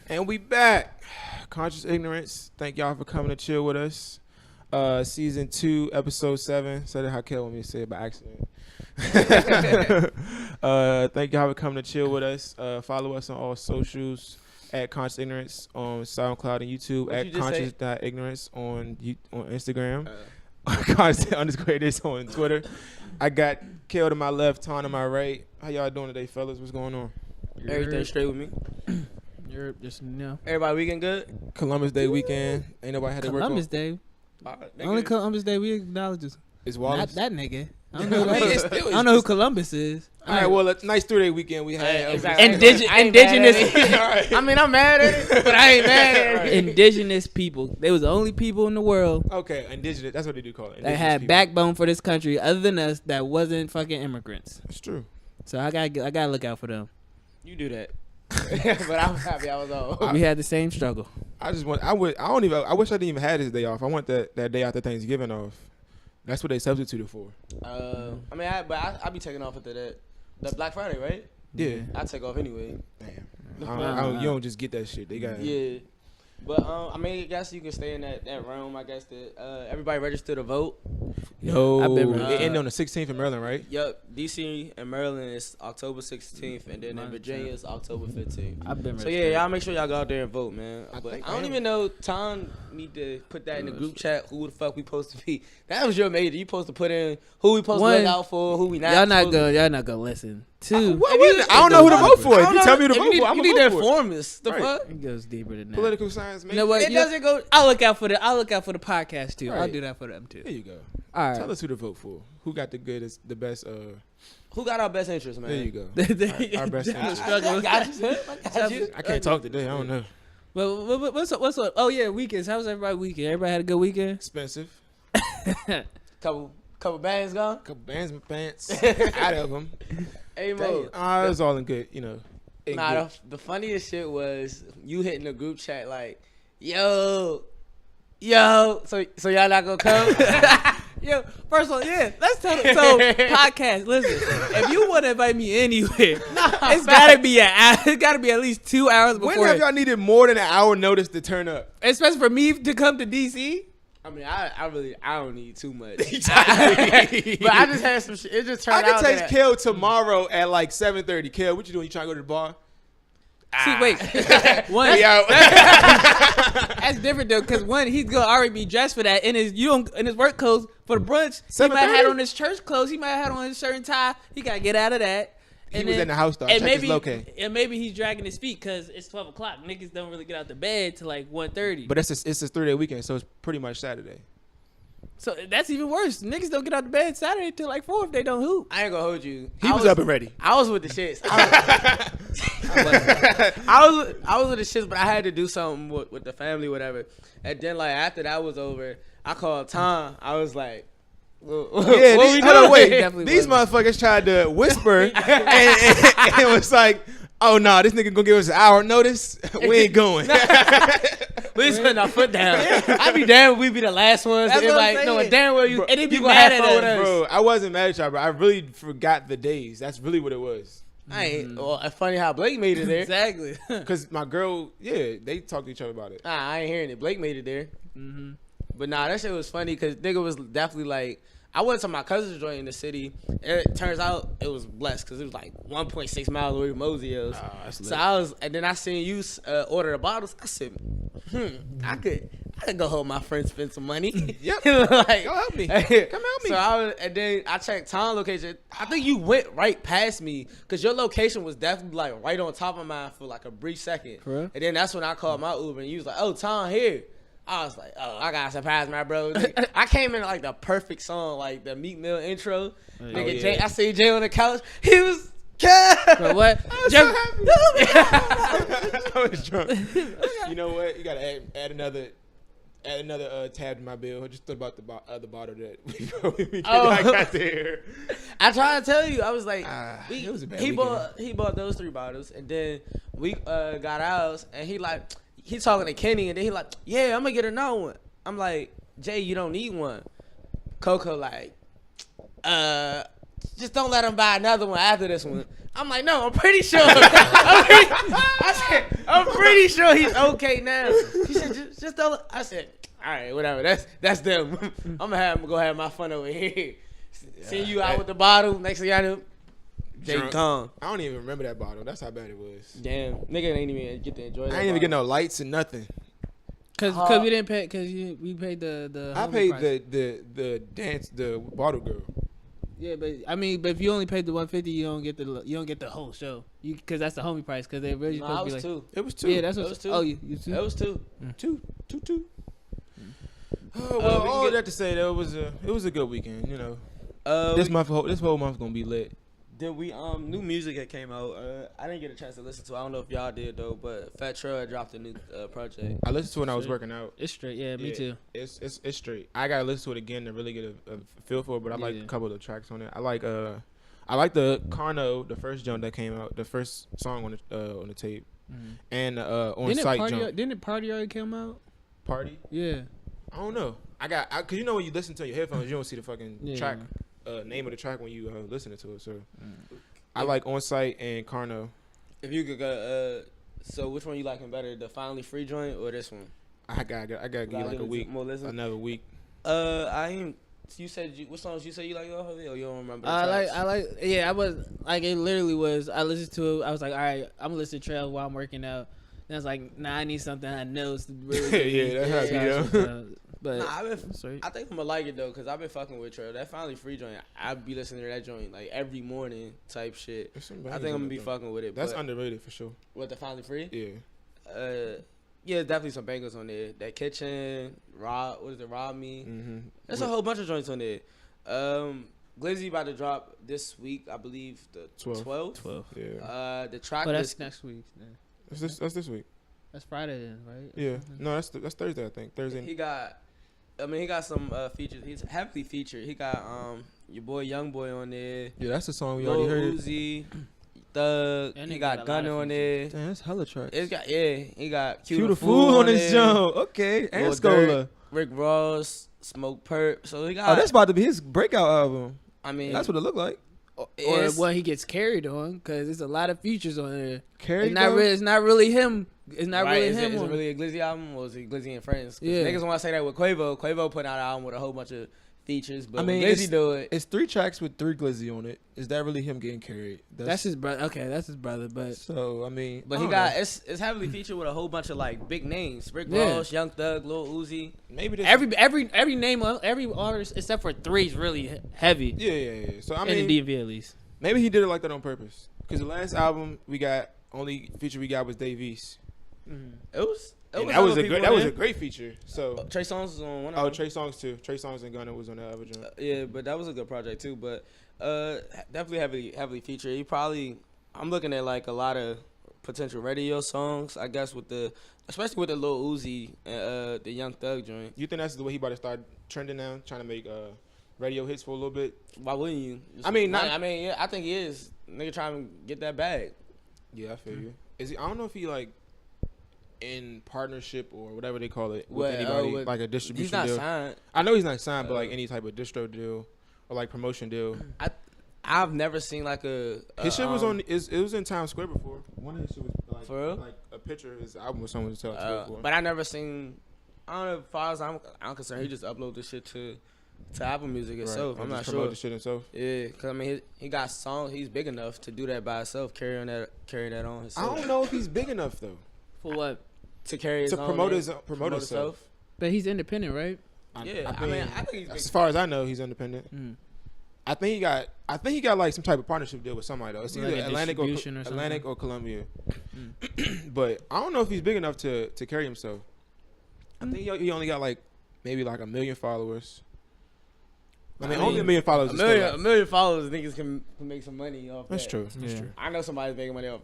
And we back. Conscious Ignorance. Thank y'all for coming to chill with us. Season 2, episode 7. Said it how Kel want me to say it by accident. Thank y'all for coming to chill with us. Follow us on all socials at Conscious Ignorance on SoundCloud and YouTube. At Conscious.ignorance on Instagram. Conscious_this on Twitter. I got Kel to my left, Ton to my right. How y'all doing today, fellas? What's going on? Everything straight with me. You're just Everybody weekend good? Columbus Day weekend. Ain't nobody had to work on. Columbus Day. Only Columbus Day we acknowledge is It's not Wallace. that nigga. I don't know, I don't know who Columbus is. All right, well, a nice 3-day weekend we had. Exactly. Indigenous. Right. I mean, I'm mad at it, but I ain't mad at it. Indigenous people. They was the only people in the world Okay, indigenous. That's what they do call it. that Indigenous had people. backbone for this country, other than us, that wasn't fucking immigrants. It's true. So I gotta look out for them. You do that. But I'm happy I was on. We had the same struggle. I just want. I wish I didn't even have this day off. I want that day after Thanksgiving off. That's what they substituted for. I mean, I be taking off after that. The Black Friday, right? Yeah. I take off anyway. Damn. You don't just get that shit. They got. Yeah. But I mean, I guess you can stay in that realm. I guess that everybody registered to vote. Yo, I've been it ended on the 16th in Maryland, right? Yup, DC and Maryland is October 16th, and then in Mine Virginia too. is October 15th. I've been So yeah, y'all make sure y'all go out there and vote, man. I But think I don't I am. even know. Tom need to put that in the group chat. Who the fuck we supposed to be? That was your major. You supposed to put in who we supposed to look out for, who we not. Y'all not supposed to- gonna listen. Two. I don't know who to vote for. If you tell me who to vote for, I'm you gonna need to vote for it. inform us. The Right. fuck? It goes deeper than that. Political science, man. You know what? It doesn't go. I'll look out for the podcast too. I'll Right. do that for them too. There you go. All right. Tell us who to vote for. Who got the best? Who got our best interest, man? There you go. Our Our best interest. I got you. I got you. I can't talk today. I don't know. But what's up? Oh yeah, weekends. How was everybody weekend? Everybody had a good weekend. Expensive. Couple bands gone. Couple bands and pants out of them. Hey Mo. It was all in good, in Nah, good. the funniest shit was you hitting the group chat like, yo. So y'all not gonna come? Yo, first of all, yeah, let's tell them. So, podcast, listen, if you want to invite me anywhere, it's gotta be at least 2 hours before. When have y'all needed more than an hour notice to turn up? Especially for me to come to DC. I mean, I don't need too much. But I just had some shit. It just turned I out can text that Kel tomorrow at like 7:30. Kel, what you doing? You trying to go to the bar? See, wait, one, We out. that's different though, because one, he's gonna already be dressed for that in his work clothes for the brunch. He might have 7:30? had on his church clothes. He might have had on his shirt and tie. He gotta get out of that. He was in the house though. I And checked his maybe, location. and maybe he's dragging his feet because it's 12 o'clock. Niggas don't really get out the bed till like 1:30. But it's a 3-day weekend, so it's pretty much Saturday. So that's even worse. Niggas don't get out the bed Saturday till like 4 if they don't hoop. I ain't gonna hold you. He was up and ready. I was with the shits. I was with the shits, but I had to do something with the family, whatever. And then like after that was over, I called Tom. I was like, what we doing? wait. Definitely These wasn't. motherfuckers tried to whisper, and it was like, oh no, this nigga gonna give us an hour notice. We ain't going. We just putting our foot down. I be damn, we be the last ones. That's what I'm Everybody saying. knowing damn well you. And they be you gonna mad have at fun with us. us. Bro, I wasn't mad at y'all, bro. I really forgot the days. That's really what it was. I ain't. Well, it's funny how Blake made it there. Exactly. Cause my girl, yeah, they talked to each other about it. Nah, I ain't hearing it. Blake made it there. Mm-hmm. But nah, that shit was funny because nigga was definitely like, I went to my cousin's joint in the city. And it turns out it was blessed because it was like 1.6 miles away from Mosey's. That's So and then I seen you order the bottles. I said, I could go help my friend spend some money. Yep. Like, Go help me. Come help me. So and then I checked Tom's location. I think you went right past me because your location was definitely like right on top of mine for like a brief second. For real? And then that's when I called my Uber and you was like, "Oh, Tom here." I was like, "Oh, I gotta surprise my bro." I came in like the perfect song, like the Meek Mill intro. Nigga, yeah. Jay, I see Jay on the couch. He was. But what? I was drunk. You know what? You gotta add another tab to my bill. I just thought about the other bottle that I got there. I tried to tell you. I was like, it was a bad he weekend. bought those 3 bottles, and then we got ours, and he talking to Kenny, and then he like, yeah, I'm gonna get another one. I'm like, Jay, you don't need one. Coco like, just don't let him buy another one after this one. I'm like, no, I'm pretty sure. I'm pretty pretty sure he's okay now. He said, just tell. I said, all right, whatever. That's them. I'm gonna go have my fun over here. See you out with the bottle. Next thing I know, Jay gone. I don't even remember that bottle. That's how bad it was. Damn, nigga ain't even get to enjoy that. I ain't even get no lights and nothing. Cause we didn't pay. Cause we paid the. I paid the dance the bottle girl. Yeah, but I mean, but if you only paid the $150, you don't get the whole show. Cause that's the homie price. Cause they really supposed to be like two. It was two. Yeah, that's what. It was two. Oh, you two. It was two. Two. Oh well, all that to say that it was a good weekend. You know, this whole month gonna be lit. Then we new music that came out. I didn't get a chance to listen to. I don't know if y'all did though, but Fat Trail had dropped a new project. I listened to it when I was working out. It's straight. Yeah, me too. It's straight. I gotta listen to it again to really get a feel for it. But I like a couple of the tracks on it. I like the Carno, the first joint that came out, the first song on the tape, and on site jump. Didn't Party already come out? Party? Yeah. I don't know. Cause you know when you listen to your headphones, you don't see the fucking track. Name of the track when you listening to it. So I like On Site and Carno. If you could go, so which one you liking better, the Finally Free joint or this one? I gotta give you like a week, another week. You said what songs you said you like off of it, or you don't remember? I was like, it literally was. I listened to it. I was like, all right, I'm gonna listen to Trail while I'm working out. And I was like, nah, I need something I know to really. That's how it be. But I think I'm gonna like it though, because I've been fucking with Trail. That Finally Free joint, I be listening to that joint like every morning type shit. I think I'm gonna be fucking with it. That's underrated for sure. What, the Finally Free? Yeah. Yeah, definitely some bangers on there. That Kitchen, Rob Me? Mm-hmm. There's a whole bunch of joints on there. Glizzy about to drop this week, I believe, the 12th. 12. Yeah. The track. But that's next week. Then. That's this week. That's Friday then, right? Yeah. No, that's Thursday, I think. Thursday. He got some features. He's heavily featured. He got your boy Young Boy on there. Yeah, that's the song we Lil already heard. Uzi, Thug. He got Gunna on there. Damn, that's hella tracks. He got Cue the Fool on this jump. Okay, and Scola. Rick Ross, Smoke Perp. So he got. Oh, that's about to be his breakout album. I mean, that's what it looked like. Or what he gets carried on, because there's a lot of features on there. Carried? It's not really him. It's not really him. Is it really a Glizzy album, or is it Glizzy and Friends? Yeah. Niggas want to say that with Quavo. Quavo put out an album with a whole bunch of features, but I mean, Glizzy do it. It's 3 tracks with 3 Glizzy on it. Is that really him getting carried? That's his brother. Okay, that's his brother. But so I mean, but he got it's heavily featured with a whole bunch of like big names: Rick Ross, Young Thug, Lil Uzi. Maybe this every name of every artist except for 3 is really heavy. Yeah. So I mean, in the DMV at least. Maybe he did it like that on purpose. Because the last album only feature we got was Dave East. Mm-hmm. That was a great feature. So Trey Songz was on one. Trey Songz too. Trey Songz and Gunna was on that other joint. Yeah, but that was a good project too. But definitely heavily featured. I'm looking at like a lot of potential radio songs. I guess especially with the Lil Uzi and the Young Thug joint. You think that's the way he about to start trending now, trying to make radio hits for a little bit? Why wouldn't you? I think he is. Nigga trying to get that bag. Yeah, I feel you. Is he? I don't know if he like in partnership or whatever they call it with anybody, like a distribution deal. He's not signed. I know he's not signed, but like any type of distro deal or like promotion deal. I've never seen like his shit was on. It was in Times Square before. One of his shit was like, for real? Like a picture of his album or something was Times Square before. But I never seen. I don't know. As far as I'm concerned, he just uploaded this shit to Apple Music itself. Right. I'm not promote sure. The shit himself. Yeah, cause I mean he got songs. He's big enough to do that by himself. Carry that on himself. I don't know if he's big enough though. For what? To carry his promote promote himself. But he's independent, right? I think he's big. As far as I know, he's independent. Mm. I think he got like some type of partnership deal with somebody though. It's either like Atlantic or Columbia. But I don't know if he's big enough to carry himself. I think he only got like maybe like 1 million followers. I mean, only 1 million followers. A million followers, niggas can make some money off. That's that. true. That's true. I know somebody's making money off.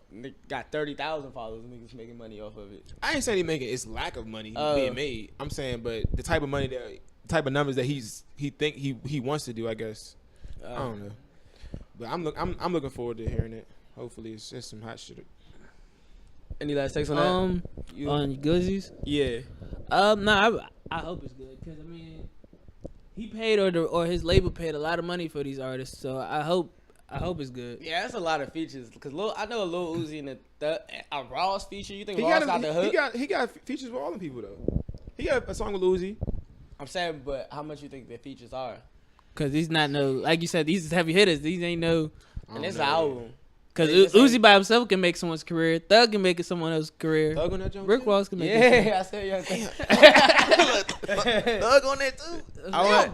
Got 30,000 followers. Niggas making money off of it. I ain't saying he making it's lack of money being made. I'm saying, but the type of money type of numbers that he wants to do, I guess. I don't know. But I'm looking forward to hearing it. Hopefully, it's just some hot shit. Any last takes on that? On Glizzy's? Yeah. I hope it's good because I mean, he paid or his label paid a lot of money for these artists, so I hope I hope it's good. Yeah, that's a lot of features. Cause I know Lil Uzi and a Ross feature. You think Ross got the hook? He got features with all them people though. He got a song with Uzi. I'm saying, but how much you think the features are? Cause these not no, like you said, these is heavy hitters. These ain't no. And it's an album. Cause Uzi by himself can make someone's career. Thug can make it someone else's career. Thug on that joint. Rick Ross can make it. Yeah, I said Young Thug on that too.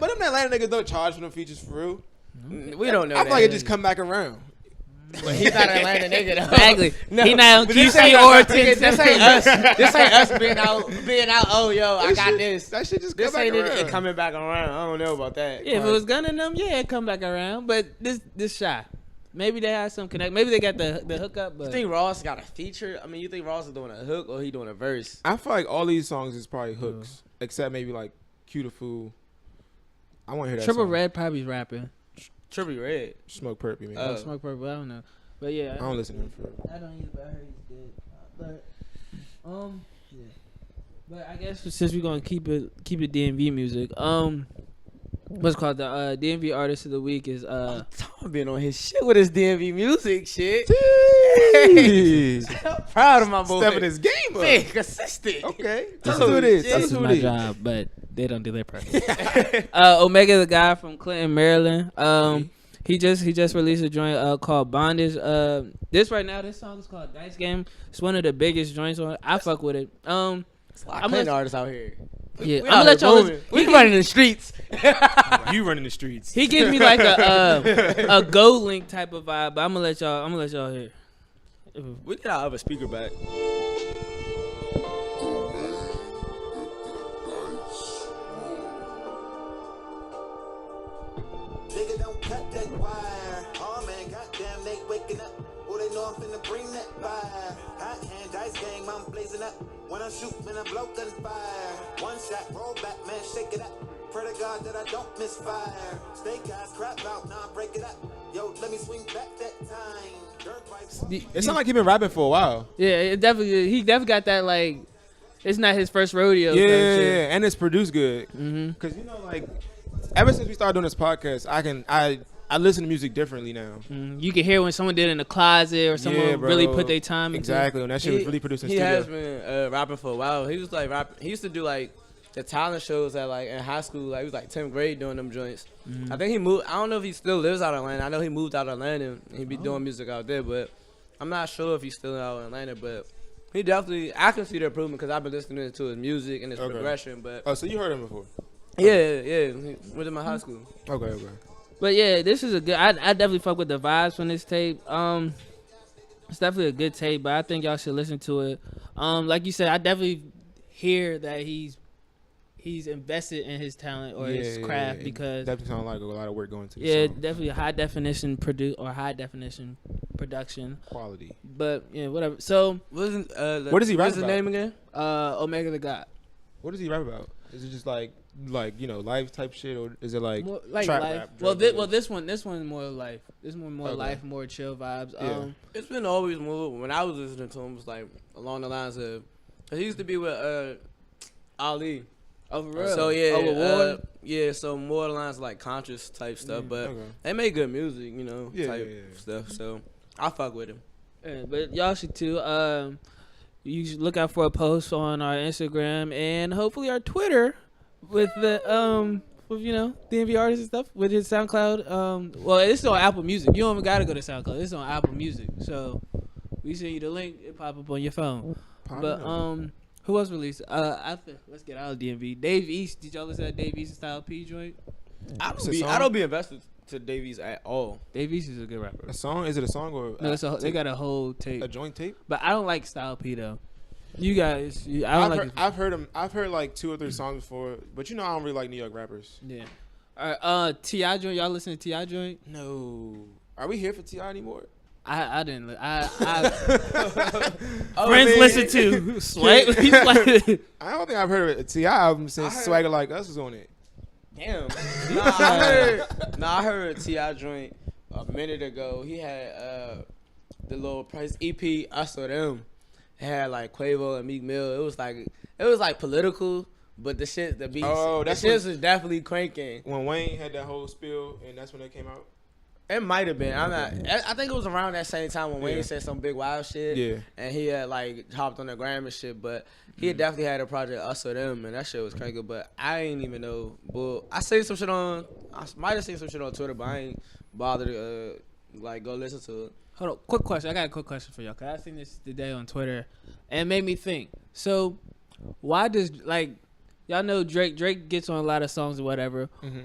But them Atlanta niggas don't charge for them features for real. We don't know. I feel like it just come back around. But he's not an Atlanta nigga though. Exactly. No, he not on QC or 10. This ain't us. This ain't us being out. Oh, yo, I got this. That shit just this come back ain't around. It coming back around. I don't know about that. Yeah, if it was gunning them, yeah, it come back around. But this shy. Maybe they have some connect. Maybe they got the hookup. But you think Ross got a feature? I mean, you think Ross is doing a hook or he doing a verse? I feel like all these songs is probably hooks, except maybe like Cue the Fool. I want to hear that. Triple song. Red probably rapping. Triple Red. Smoke Purple, man. Smoke Purple. I don't know, but yeah, I don't listen to him for. I don't either. But I heard he's good. Yeah. But I guess since we're gonna keep it DMV music, what's called the DMV artist of the week is Tom been on his shit with his DMV music shit. I'm proud of my boy. Stepping his game up. Big, consistent. Okay. Tell us who it is. This is my job, but they don't do their part. Omega, the guy from Clinton, Maryland. He just released a joint called Bondage. This song is called Dice Game. It's one of the biggest joints on it. I fuck with it. I'm an artist out here. Yeah, I'm gonna let y'all. We running the streets. You running the streets. He gives me like a Go Link type of vibe, but I'm gonna let y'all hear. We get our other speaker back. Nigga, don't cut that wire. Oh man, goddamn, they waking up. Oh, they know I'm finna bring that fire. Hot hand, dice game, I'm blazing up. When I shoot, man, I blow gunfire. One shot, roll back, man, shake it up. Pray to God that I don't misfire. Snake eyes, crap out, now break it up. Yo, let me swing back that time. Dirt bikes. It sounds like he been rapping for a while. Yeah, he definitely got that like. It's not his first rodeo. Yeah, and it's produced good. Mm-hmm. Cause you know, like, ever since we started doing this podcast, I listen to music differently now. You can hear when someone did it in the closet or someone really put their time into exactly. And that shit was really produced in He studio. has been rapping for a while. He was like rapping. He used to do like the talent shows at like in high school. Like he was like 10th grade doing them joints. Mm-hmm. I think he moved. I don't know if he still lives out of Atlanta. I know he moved out of Atlanta and he be doing music out there, but I'm not sure if he's still out in Atlanta. But he definitely, I can see the improvement because I've been listening to his music and his progression. But oh, so you heard him before? Yeah. He went to my high school. Okay. But yeah, this is a good. I definitely fuck with the vibes from this tape. It's definitely a good tape, but I think y'all should listen to it. Like you said, I definitely hear that he's invested in his talent or his craft because definitely sounds like a lot of work going into. Yeah, song. definitely high definition production quality. But yeah, whatever. So what does he rap What's his about? name again? Omega the God. What does he rap about? Is it just like life type shit, or is it like more, like trap life? rap? This one more life. This one more life, more chill vibes. Yeah. It's been always more. When I was listening to him, it was like along the lines of. Cause he used to be with Ali. Oh, for real? So yeah, War? yeah. So more lines like conscious type stuff, but they make good music, type stuff. So I fuck with him. Yeah, but y'all should too. You should look out for a post on our Instagram and hopefully our Twitter with the with DMV artists and stuff with his SoundCloud. Well, it's on Apple Music. You don't even gotta go to SoundCloud. It's on Apple Music. So we send you the link. It pop up on your phone. Who else released? Let's get out of DMV. Dave East. Did y'all listen to Dave East Style P joint? I don't be invested to Davies at all. Dave East is a good rapper. A song? Is it a song or No, they got a whole tape. A joint tape? But I don't like Style P though. You guys, I've heard him. I've heard like 2 or 3 songs before, but I don't really like New York rappers. Yeah. All right. T.I. joint. Y'all listen to T.I. joint? No. Are we here for T.I. anymore? I didn't. Friends listen to Swag. I don't think I've heard a T.I. album since Swagger Like Us was on it. Damn. I heard T.I. joint a minute ago. He had the Low Price EP. I saw them. It had like Quavo and Meek Mill. It was like political, but the beats. Oh, that shit was definitely cranking. When Wayne had that whole spill, and that's when they came out. It might have been. I'm not. I think it was around that same time when Wayne said some big wild shit. Yeah. And he had like hopped on the gram and shit, but he had definitely had a project Us or Them, and that shit was crazy. But I ain't even know. But I seen some shit on. I might have seen some shit on Twitter, but I ain't bothered to like go listen to it. Hold on, quick question. I got a quick question for y'all. Cause I seen this today on Twitter, and it made me think. So, why does like y'all know Drake? Drake gets on a lot of songs or whatever. Mm-hmm.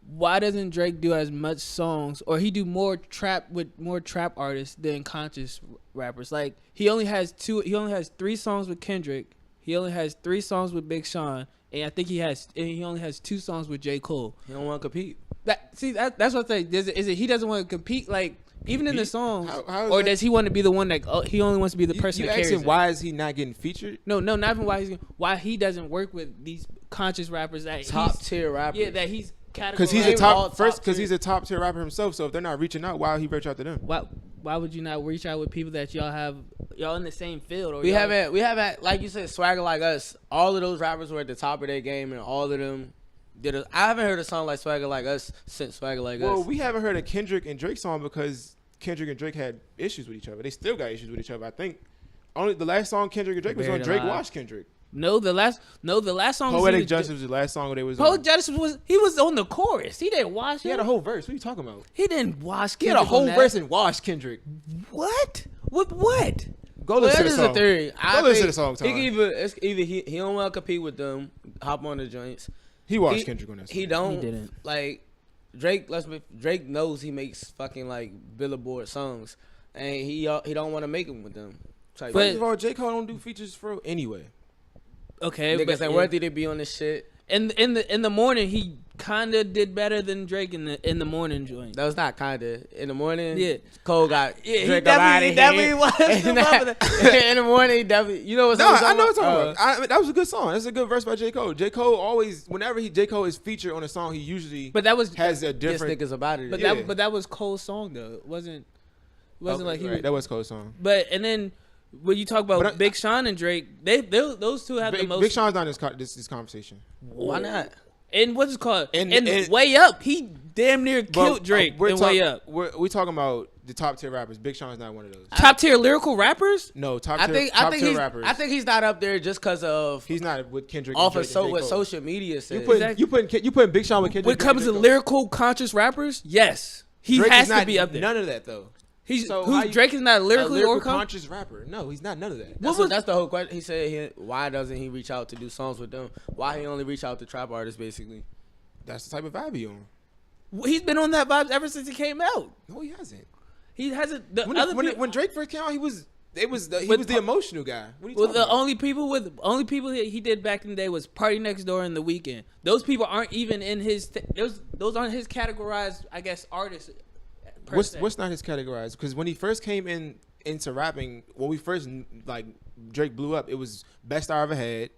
Why doesn't Drake do as much songs, or he do more trap with more trap artists than conscious rappers? Like he only has 3 songs with Kendrick. He only has 3 songs with Big Sean, and I think he only has 2 songs with J. Cole. He don't want to compete. That's what I think. Is it he doesn't want to compete? Like even in the songs, how or does he want to be the one that he only wants to be the person? You that carries asking it? why is he not getting featured? No, not even why he doesn't work with these conscious rappers that Top tier rappers. Yeah, that he's because he's he's a top tier rapper himself. So if they're not reaching out, why he reach out to them? Why would you not reach out with people that y'all in the same field? Or we haven't like you said, Swagger Like Us. All of those rappers were at the top of their game, and all of them did. I haven't heard a song like Swagger Like Us since Swagger Like Us. Well, we haven't heard a Kendrick and Drake song because Kendrick and Drake had issues with each other. They still got issues with each other. I think only the last song Kendrick and Drake was on. Drake watched Kendrick. No, the last song. Poetic Justice was the last song they was on. Poetic Justice was on the chorus. He didn't wash. He had a whole verse. What are you talking about? He didn't wash. He had a whole verse and washed Kendrick. What? With what? Go listen to the song. Theory. Go listen to the song. He either he don't want to compete with them. Hop on the joints. He watched Kendrick on that song. He don't. He didn't. Like Drake. Drake knows he makes fucking like Billboard songs, and he don't want to make them with them. First of all, J. Cole don't do features for anyway. Okay, niggas ain't worthy to be on this shit. In the morning, he kinda did better than Drake in the morning joint. That was not kinda. In the morning, yeah, Cole got Drake he definitely was. in the morning, he definitely. You know what's no, I know what I'm talking about. That was a good song. That's a good verse by J. Cole. J. Cole always, whenever J. Cole is featured on a song, he usually has a different niggas about it. But that was Cole's song though. It wasn't like he. Right. That was Cole's song. But and then. When you talk about Big Sean and Drake, those two have the most. Big Sean's not in this conversation. Why not? And what's it called? And Way Up, he damn near killed Drake in Way Up. We're talking about the top tier rappers. Big Sean's not one of those. Top tier lyrical rappers? No, top tier rappers. I think he's not up there just because of he's not with Kendrick. Off of what social media says. You putting Big Sean with Kendrick. When it comes to lyrical conscious rappers, yes, he Drake has to be up there. None of that though. Drake is not lyrically or conscious rapper. No, he's not none of that. That's the whole question. He said, why doesn't he reach out to do songs with them? Why he only reach out to trap artists, basically? That's the type of vibe he on. He's been on that vibe ever since he came out. No, he hasn't. He hasn't. When Drake first came out, he was the emotional guy. What are you talking about? only people he did back in the day was Party Next Door and The Weeknd. Those people aren't even in his. Those aren't his categorized, I guess, artists. What's not his categorized? Because when he first came into rapping, when we first like Drake blew up, it was Best I Ever Had.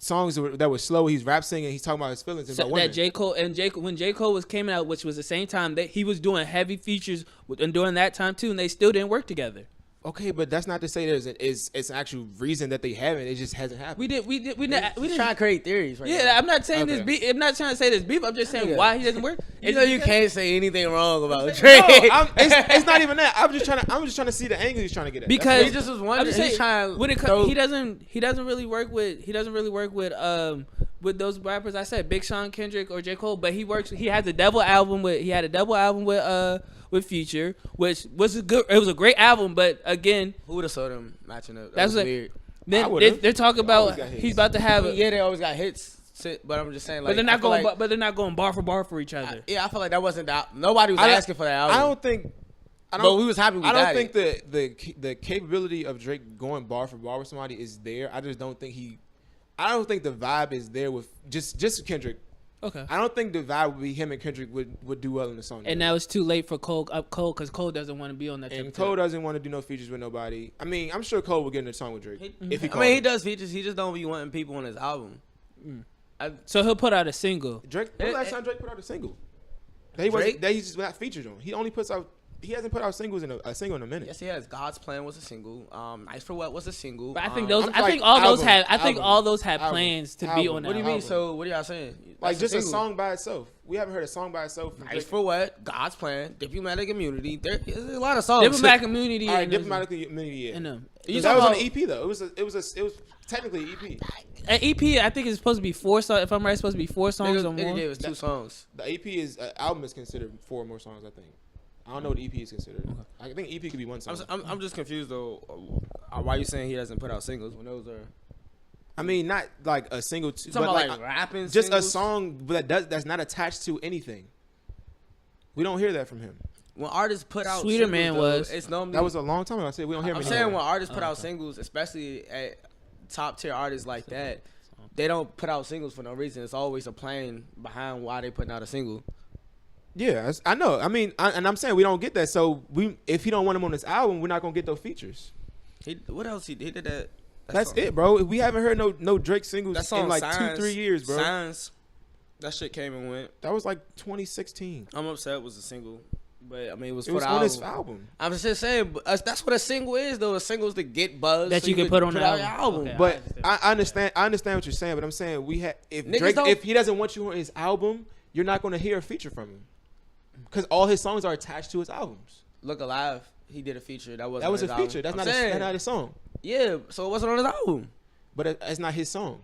Songs that were slow. He's rap singing. He's talking about his feelings and about women. When J. Cole was coming out, which was the same time that he was doing heavy features and during that time too, and they still didn't work together. Okay, but that's not to say it's an actual reason that they haven't. It just hasn't happened. We didn't try to create theories. Right now. I'm not saying this beef. I'm not trying to say this beef. I'm just saying why he doesn't work. You know you can't say anything wrong about Drake. No, it's not even that. I'm just trying to see the angle he's trying to get at. Because he just was wondering. He doesn't really work with those rappers. I said Big Sean, Kendrick, or J. Cole, but he works. He had a double album with Future, which was a good. It was a great album, but again, who would have saw them matching up? That's weird. Then they're talking about he's about to have. They always got hits. But I'm just saying, like, but they're not going bar for bar for each other. I feel like that wasn't that. Nobody was asking for that album. But we was happy with that. I don't think the capability of Drake going bar for bar with somebody is there. I just don't think I don't think the vibe is there with just Kendrick. Okay. I don't think the vibe would be him and Kendrick would do well in the song. And now it's too late for Cole because Cole doesn't want to be on that. And Cole doesn't want to do no features with nobody. I mean, I'm sure Cole will get in a song with Drake if he. He does features. He just don't be wanting people on his album. So he'll put out a single. Drake. When last time Drake put out a single? That he's just not featured on. He only puts out. He hasn't put out singles in a single in a minute. Yes, he has. God's Plan was a single. Nice for What was a single. But I think all those had plans to be on that. What do you mean? Album. So what are y'all saying? Like just a song by itself. We haven't heard a song by itself. Nice for what? God's Plan, Diplomatic Immunity. There's a lot of songs. Diplomatic Immunity. All right, Diplomatic Immunity. Yeah. And that was on the EP though. It was technically an EP. An EP, I think it's supposed to be 4 songs. If I'm right, it's supposed to be 4 songs or more. It was 2 songs. The EP album is considered 4 more songs. I think. I don't know what the EP is considered. Okay. I think EP could be 1 song. I'm just confused though. Why you saying he doesn't put out singles when those are? I mean, not like a single, but like rapping. Just singles? a song that's not attached to anything. We don't hear that from him. When artists put out Sweeter singles, Man though, was. It's normally that was a long time ago. I said we don't hear. I'm saying when artists put out singles, especially at top tier artists like that, they don't put out singles for no reason. It's always a plan behind why they putting out a single. Yeah, I know. I mean, I'm saying we don't get that. So if he don't want him on this album, we're not gonna get those features. What else he did that? That's it, bro. We haven't heard no Drake singles in like Signs, 2-3 years, bro. Signs. That shit came and went. That was like 2016. I'm upset it was a single, but I mean it was on his album. I'm just saying that's what a single is, though. A single's to get buzz that so you can put on the album. Okay, but I understand what you're saying. But I'm saying if he doesn't want you on his album, you're not going to hear a feature from him because all his songs are attached to his albums. Look Alive, he did a feature. That was a feature. That's not a song. Yeah, so it wasn't on his album. But it's not his song.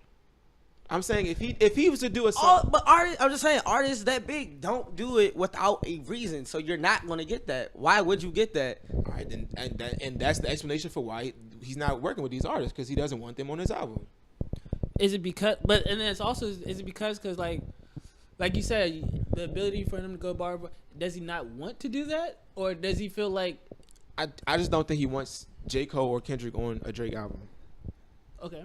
I'm saying if he was to do a song, but I'm just saying artists that big don't do it without a reason. So you're not gonna get that. Why would you get that? All right, then and that's the explanation for why he's not working with these artists because he doesn't want them on his album. Is it because? But and then it's also is it because like you said, the ability for him to go bar? Does he not want to do that, or does he feel like? I just don't think he wants J. Cole or Kendrick on a Drake album. Okay.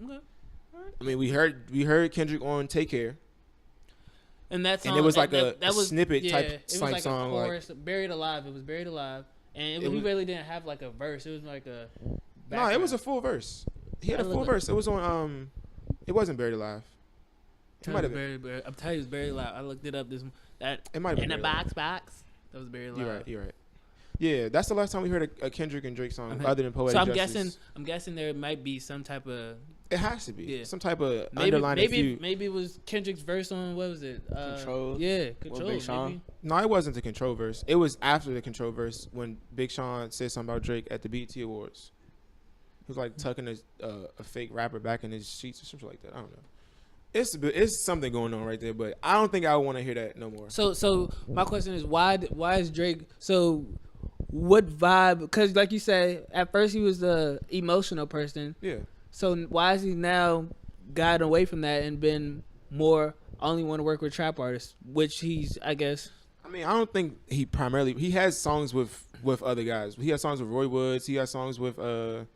I mean, we heard Kendrick on Take Care. And that song, and it was like that a was, snippet yeah, type it was like like song. A chorus, like, Buried Alive. It was Buried Alive. And he really didn't have like a verse. It was like a background. No, it was a full verse. He had a full verse. It was on it wasn't Buried Alive. It might have been. I'm telling you, it was Buried Alive. I looked it up. It might have been in a box. That was Buried Alive. You're right. Yeah, that's the last time we heard a Kendrick and Drake song other than Poetic Justice. So I'm guessing there might be some type of. It has to be some type of maybe, underlying feud. Maybe it was Kendrick's verse on what was it? Control. Yeah, Control. Big Sean. No, it wasn't the Control verse. It was after the Control verse when Big Sean said something about Drake at the BET Awards. He was like tucking a fake rapper back in his sheets or something like that. I don't know. It's something going on right there, but I don't think I want to hear that no more. So my question is why is Drake so? What vibe? Because like you say, at first he was the emotional person. Yeah. So why is he now gotten away from that and been more only want to work with trap artists, which he's, I guess. I mean, I don't think he has songs with other guys. He has songs with Roy Woods. He has songs with I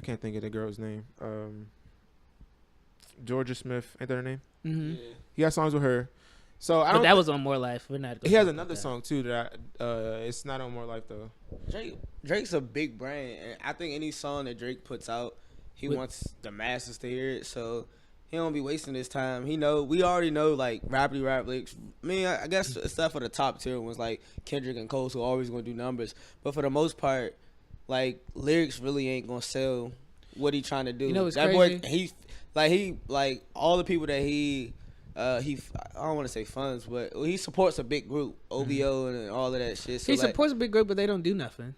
can't think of the girl's name. Georgia Smith, ain't that her name? Mm-hmm. Yeah. He has songs with her. So but that was on More Life. We're not. He has another song too that it's not on More Life though. Drake's a big brand, and I think any song that Drake puts out, he wants the masses to hear it. So he don't be wasting his time. We already know like rappity rap lyrics. I mean, I guess except for the top tier ones like Kendrick and Cole, who are always gonna do numbers. But for the most part, like lyrics really ain't gonna sell what he trying to do. You know what's that crazy? boy, he all the people that he I don't want to say funds, but he supports a big group, OVO and all of that shit. So he supports a big group, but they don't do nothing.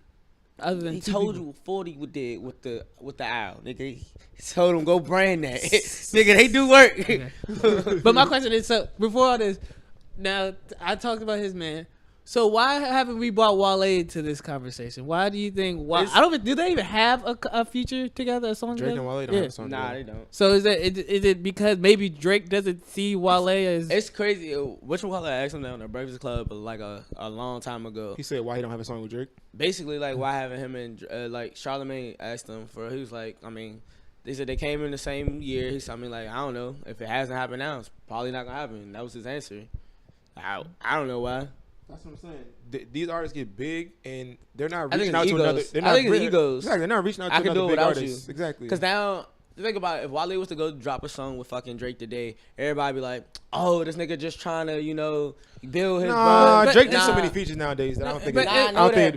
Other than he told you 40 would did with the owl, nigga. He told him go brand that, nigga. They do work. Okay. But my question is, so before all this, now I talked about his man. So why haven't we brought Wale into this conversation? Why do you think? Do they even have a feature together, a song? Drake and Wale don't have a song together. Nah, they don't. So is it because maybe Drake doesn't see Wale as? It's crazy. Which Wale asked him that on the Breakfast Club like a long time ago. He said why he don't have a song with Drake. Basically, like why haven't him and like Charlamagne asked him for? He was like, I mean, they said they came in the same year. He said, I mean, like I don't know if it hasn't happened now, it's probably not gonna happen. That was his answer. I don't know why. That's what I'm saying. These artists get big and they're not I reaching think out it's to another. egos. They're I not think it's egos. Exactly, they're not reaching out I to can do another it big without artist. you. Exactly. Because now, think about it. If Wale was to go drop a song with fucking Drake today, everybody be like, oh, this nigga just trying to, build his brand. Drake does so many features nowadays that I don't think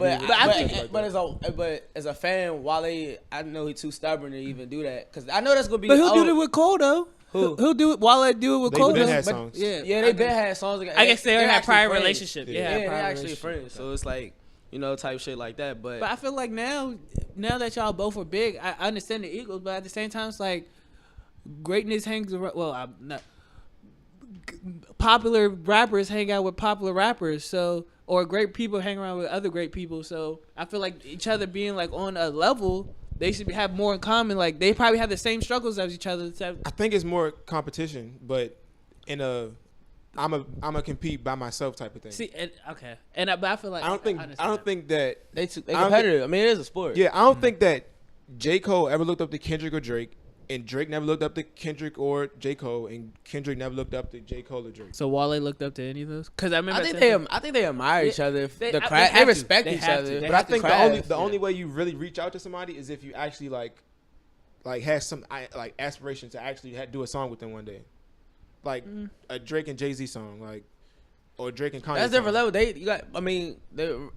But as a fan, Wale, I know he's too stubborn to even do that. Because I know that's going to be. But he'll do it with Cole, though. He'll do it. Wale do it with Cole. They had songs. Yeah, they been had songs. I guess they had prior friends. relationship. Yeah, prior they actually relationship. friends. So it's like, you know, type shit like that. But I feel like now that y'all both are big, I understand the Eagles, but at the same time, it's like greatness hangs around. Well, I'm not. Popular rappers hang out with popular rappers, so or great people hang around with other great people. So I feel like each other being like on a level, they should have more in common. Like they probably have the same struggles as each other. I think it's more competition, but in a I'm a compete by myself type of thing. See, but I feel like I don't think that they competitive. I mean, it is a sport. Yeah, I don't think that J. Cole ever looked up to Kendrick or Drake, and Drake never looked up to Kendrick or J. Cole, and Kendrick never looked up to J. Cole or Drake. So Wale looked up to any of those? Because I remember I think they admire each other. The craft, they respect each other. But I think the only way you really reach out to somebody is if you actually like have some like aspiration to actually do a song with them one day, like a Drake and Jay-Z song, like, or Drake and Kanye. That's different level.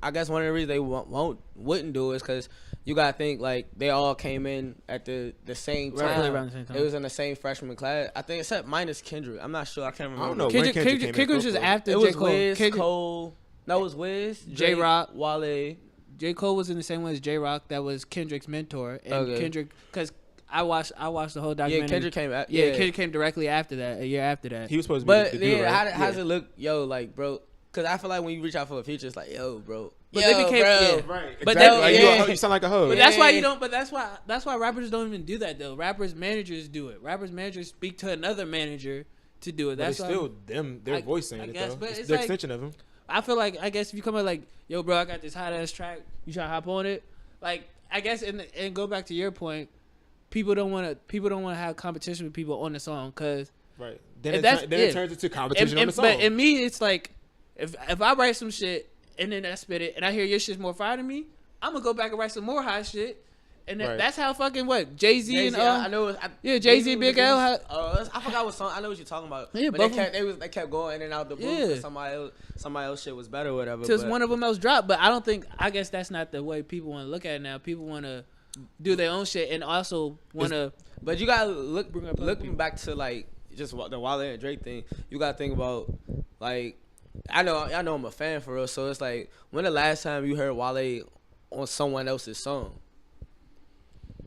I guess one of the reasons they wouldn't do it is because you gotta think like they all came in at the same time. Around the same time. It was in the same freshman class. I think except minus Kendrick. I'm not sure. I can't remember. I don't know. Kendrick was just after it J. was Cole. Wiz, Cole. No, it was Wiz, J-Rock, Wale. J. Cole was in the same way as J-Rock. That was Kendrick's mentor, and Kendrick, because I watched the whole documentary. Yeah, Kendrick came. Kendrick came directly after that. A year after that, he was supposed to be. But yeah, right? How does it look, yo? Like, bro, because I feel like when you reach out for a feature, it's like, yo, bro. But they became right. But exactly. You sound like a hoe. But that's why you don't. But that's why rappers don't even do that though. Rappers managers do it. Rappers managers speak to another manager to do it. That's still their voice saying it though. But it's it's the like, extension of them. I feel like if you come out like, yo, bro, I got this hot ass track. You try to hop on it. Like I guess and go back to your point. People don't want to have competition with people on the song because right. Then it turns into competition on the song. But in me, it's like if I write some shit and then I spit it and I hear your shit's more fire than me, I'm gonna go back and write some more hot shit. And that's how fucking Jay-Z and I know. Jay-Z and Big L. I forgot what song. I know what you're talking about. Yeah, but they kept going in and out the booth. Yeah. Somebody else shit was better or whatever. Because one of them else dropped. But I guess that's not the way people want to look at it now. People want to do their own shit and also want to. But you gotta looking back to like just the Wale and Drake thing. You gotta think about like I know I'm a fan for real. So it's like when the last time you heard Wale on someone else's song?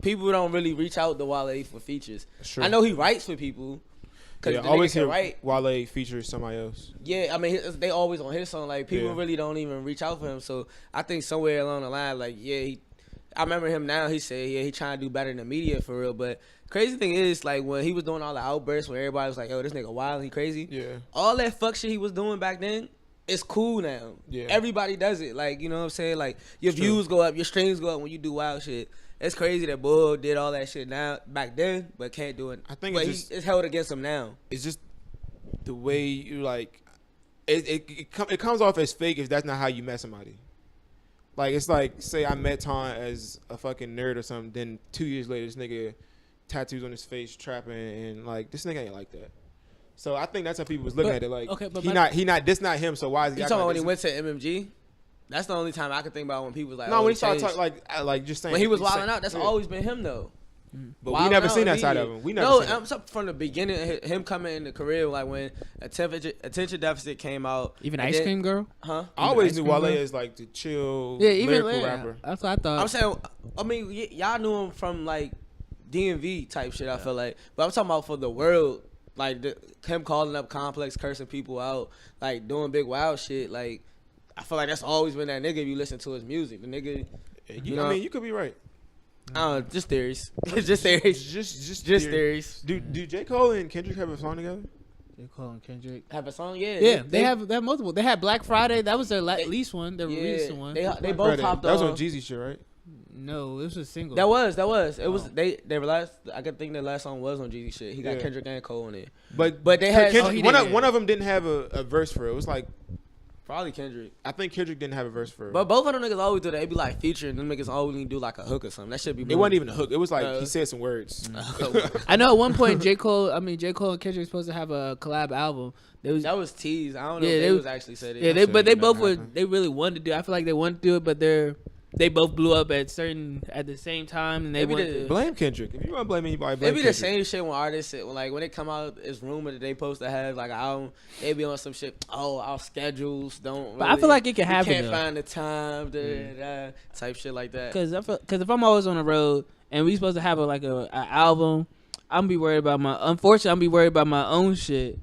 People don't really reach out to Wale for features. Sure. I know he writes for people. Yeah, always hear Wale features somebody else. Yeah, I mean, they always on his song. Like, people really don't even reach out for him. So, I think somewhere along the line, like, I remember him now. He said, he trying to do better in the media for real. But crazy thing is, like, when he was doing all the outbursts where everybody was like, yo, this nigga wild, he crazy. Yeah. All that fuck shit he was doing back then, it's cool now. Yeah. Everybody does it. Like, you know what I'm saying? Like, your views go up, your streams go up when you do wild shit. It's crazy that Bull did all that shit now back then, but can't do it. I think it's held against him now. It's just the way you like. It comes off as fake if that's not how you met somebody. Like it's like say I met Ton as a fucking nerd or something. Then 2 years later, this nigga tattoos on his face trapping and like this nigga ain't like that. So I think that's how people was looking at it. Like he not this not him. So why is he? You talking about when he went to MMG? That's the only time I could think about when people was like. No, when he started talking like just saying. When he was wilding out, that's always been him though. But we never seen that side of him. We never. No, from the beginning, him coming in the career, like when Attention Deficit came out. Even Ice Cream Girl. Huh? I always knew Wale as like the chill, lyrical rapper. That's what I thought. I'm saying, I mean, y'all knew him from like DMV type shit. I feel like, but I'm talking about for the world, like him calling up Complex, cursing people out, like doing big wild shit, like. I feel like that's always been that nigga if you listen to his music. The nigga, I mean, you could be right. I don't know, just theories. just theories. Just theories. Do J. Cole and Kendrick have a song together? J. Cole and Kendrick have a song? Yeah. Yeah, they have multiple. They had Black Friday. That was their least one, their recent one. They both popped That was on Jeezy shit, right? No, it was a single. That was. It was they last. I could think their last song was on Jeezy shit. He got Kendrick and Cole on it. But they had one of them didn't have a verse for it. It was like. Probably Kendrick. I think Kendrick didn't have a verse for it. But both of them niggas always do that. They be like featuring. Them niggas always do like a hook or something. That should be. It wasn't even a hook. It was like he said some words. I know at one point J. Cole and Kendrick were supposed to have a collab album. That was teased. I don't know if they was actually said it. Yeah, they both were. They really wanted to do it. I feel like they wanted to do it, but they're they both blew up at the same time, and they Maybe went the- to, Blame Kendrick. If you want to blame anybody, blame It be the Kendrick. same shit when artists, like when they come out, it's rumored that they supposed to have like an album. They be on some shit. Oh, our schedules don't. But I feel like it can happen, We can't though. find the time, type shit like that. Cause if I'm always on the road and we supposed to have a album, I'm be worried about unfortunately I'm be worried about my own shit,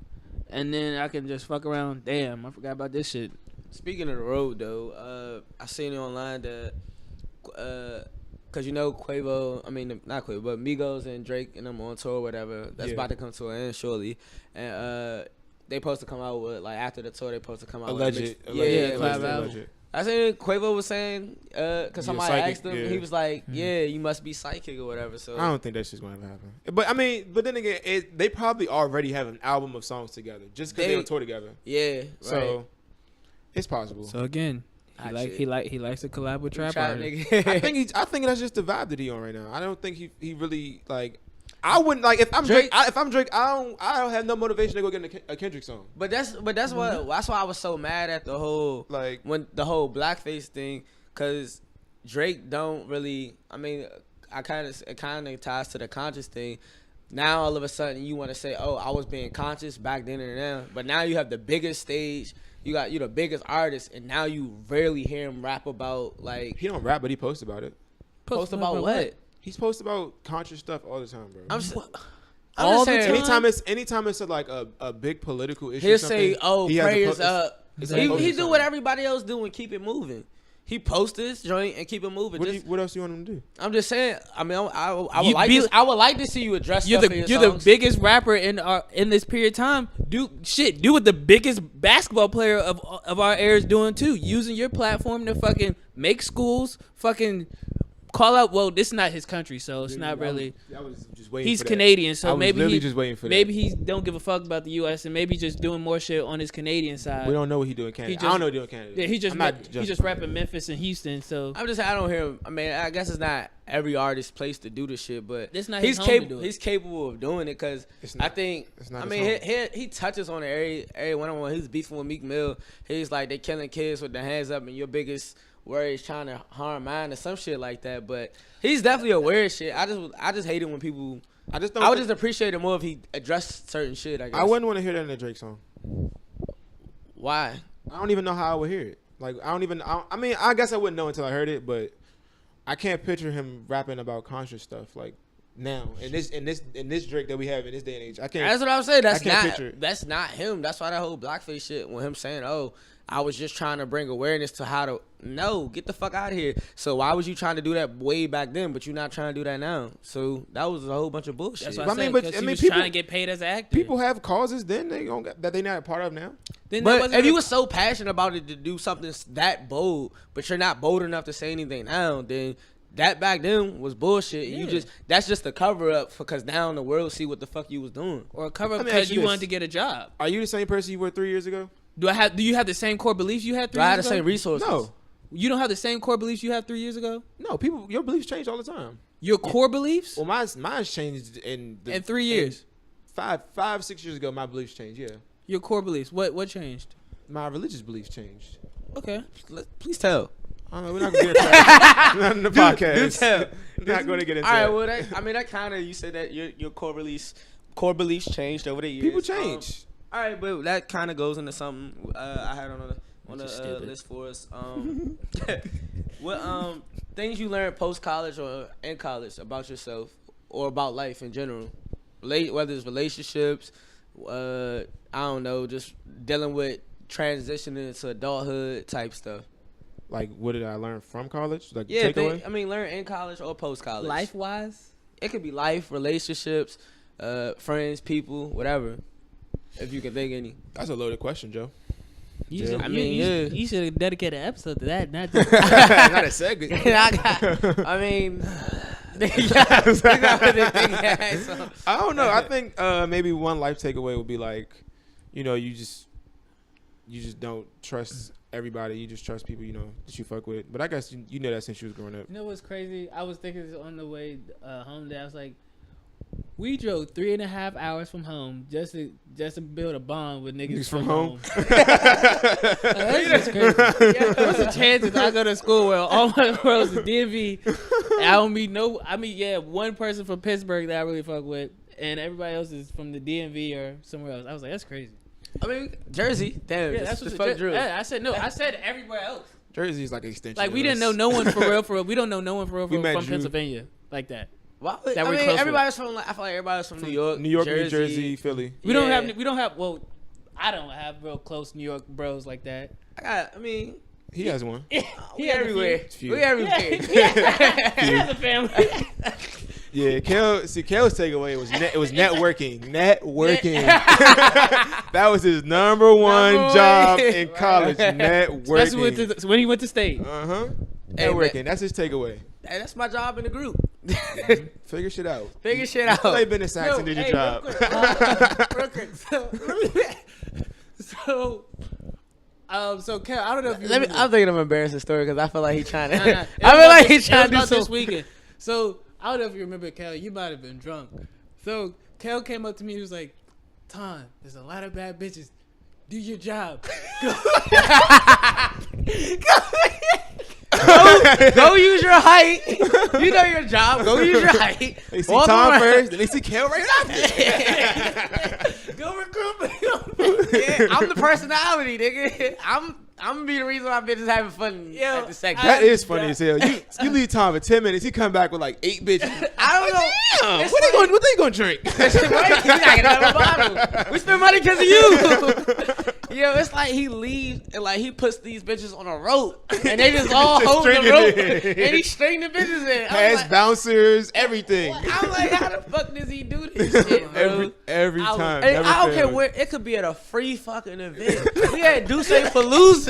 and then I can just fuck around. Damn, I forgot about this shit. Speaking of the road though, I seen it online that, cause you know Quavo, I mean not Quavo, but Migos and Drake and them on tour or whatever. That's about to come to an end shortly, and they supposed to come out with like after the tour they supposed to come out Alleged. with Alleged. I seen Quavo was saying, cause somebody psychic, asked him, yeah. he was like, "Yeah, you must be psychic or whatever." So I don't think that shit's gonna ever happen. But I mean, but then again, they probably already have an album of songs together just because they on tour together. yeah, right. So it's possible. So again, Hot he shit. likes to collab with trap Trap artists. nigga. I think that's just the vibe that he on right now. I don't think he really like. I wouldn't like if I'm Drake- Drake. If I'm Drake, I don't have no motivation to go get a Kendrick song. But that's why I was so mad at the whole Like when the whole blackface thing, cause Drake don't really. I mean, it kind of ties to the conscious thing. Now all of a sudden you want to say, oh, I was being conscious back then and now, but now you have the biggest stage. You the biggest artist, and now you rarely hear him rap about like he don't rap, but he posts about it. post about what? He's posts about conscious stuff all the time, bro. I'm just All the saying. time? Anytime it's a big political issue. He'll or something, say, "Oh, he has to prayers po- up." it's He a post or do something. what everybody else do and keep it moving. He posts this joint and keep it moving. What else do you want him to do? I'm just saying. I mean, I would You like be- this. I would like to see you address You're stuff in the your songs. biggest rapper in this period of time. Do what the biggest basketball player of our era is doing too. Using your platform to fucking make schools fucking call out. Well, this is not his country, so it's not really. I was just waiting. He's for that. Canadian, I so was maybe literally just waiting for that. maybe he don't give a fuck about the U.S. and maybe just doing more shit on his Canadian side. We don't know what he doing in Canada. He I just- don't know what he doing in Canada. Yeah, he just justifying rapping Memphis and Houston. So I'm just. I don't hear him. I mean, I guess it's not every artist's place to do this shit, but It's not he's his home to capable. do it. He's capable of doing it because It's not- I think. it's not I his mean, home. he touches on it every one-on-one. He's beefing with Meek Mill. He's like they killing kids with their hands up, and your biggest worry is trying to harm mine or some shit like that. But he's definitely aware of shit. I just hate it when people. I just don't. I would think- just appreciate it more if he addressed certain shit. I guess. I wouldn't want to hear that in a Drake song. Why? I don't even know how I would hear it. Like I mean, I guess I wouldn't know until I heard it, but I can't picture him rapping about conscious stuff like now in this Drake that we have in this day and age. I can't. That's what I was saying. I can't picture it. That's not him. That's why that whole blackface shit when him saying, "Oh, I was just trying to bring awareness to how to." No, get the fuck out of here. So why was you trying to do that way back then, but you're not trying to do that now? So that was a whole bunch of bullshit. that's what But I I mean, mean, but- because I he mean, was people- trying to get paid as an actor. People have causes then that they not a part of now. Then that But wasn't if you a- was so passionate about it to do something that bold, but you're not bold enough to say anything now, then that back then was bullshit. Yeah. You that's just a cover up because now the world see what the fuck you was doing. or cover up Let me because ask you you this. wanted to get a job. Are you the same person you were 3 years ago? Do you have the same core beliefs you had 3 Do I years had the ago? same resources? No, You don't have the same core beliefs you had 3 years ago. no. Your beliefs change all the time. Your core beliefs Well, mine's changed in 3 years. 5-6 years ago. My beliefs changed. Yeah, Your core beliefs. What changed? my religious beliefs changed. Okay. Please tell. I don't know. We're not gonna get into that. Not in the podcast. Do tell. We're not going to get into All right, that. well, that kind of you said that your core beliefs changed over the years. People change. All right, but that kind of goes into something I had on the Which is stupid. list for us. What things you learned post college or in college about yourself or about life in general, whether it's relationships, I don't know, just dealing with transitioning into adulthood type stuff. Like, what did I learn from college? Like, Yeah, takeaway? learn in college or post college. Life wise, It could be life, relationships, friends, people, whatever. If you can think any. That's a loaded question, Joe. you Yeah. should, I mean, yeah. you should have dedicated an episode to that. Not just, Not a segment. I mean, so, I don't know. I think maybe one life takeaway would be like, you just don't trust everybody. You just trust people, that you fuck with. But I guess you know that since you was growing up. You know what's crazy? I was thinking this on the way home. That I was like, We drove 3.5 hours from home just to build a bond with niggas from home. That's just crazy. What's the chances I go to school where all my girls is DMV? And I meet one person from Pittsburgh that I really fuck with, and everybody else is from the DMV or somewhere else. I was like, that's crazy. I mean, Jersey. Damn, Yeah, that's what fuck Drew. I said no. I said everywhere else. Jersey's like an extension. Like we of didn't us. know no one for real. We don't know no one for real We met from Drew. Pennsylvania like that. Why, That I we're mean, close with. everybody's from. I feel like everybody's from New York, New Jersey, Philly. We don't have. Well, I don't have real close New York bros like that. I mean, He has one. we has a everywhere. few. We everywhere. He has a family. Yeah, Kale's takeaway was networking. Networking. That was his number one job in college. Networking. Especially when he went to state. Networking. That's his takeaway. Hey, that's my job in the group. Figure shit out. Figure shit out. Play business sacks and did your job. Real quick. So Kel, I don't know if you remember. I'm thinking of an embarrassing story because I feel like he's trying to. Nah. I feel like he's trying to do this some. weekend. So I don't know if you remember, Kel. You might have been drunk. So Kel came up to me. He was like, "Ton, there's a lot of bad bitches. Do your job. Go use your height. You know your job. Go use your height. They see Walk Tom around. first, then they see Kale right after. Go recruit me." Yeah, I'm the personality, nigga. I'm gonna be the reason why bitches having fun at the sex. That is funny as hell. You leave Tom for 10 minutes, he come back with like 8 bitches. I don't know. Damn, It's what they gonna drink? Right? He's not gonna have a bottle. We spend money because of you. Yo, it's like he leaves and like he puts these bitches on a rope and they just all Just hold the stringing rope it. and he string the bitches in. Pass bouncers, everything. I'm like, how the fuck does he do this shit, bro? Every time. Hey, never I don't care fails. where. It could be at a free fucking event. We had Duce Palooza.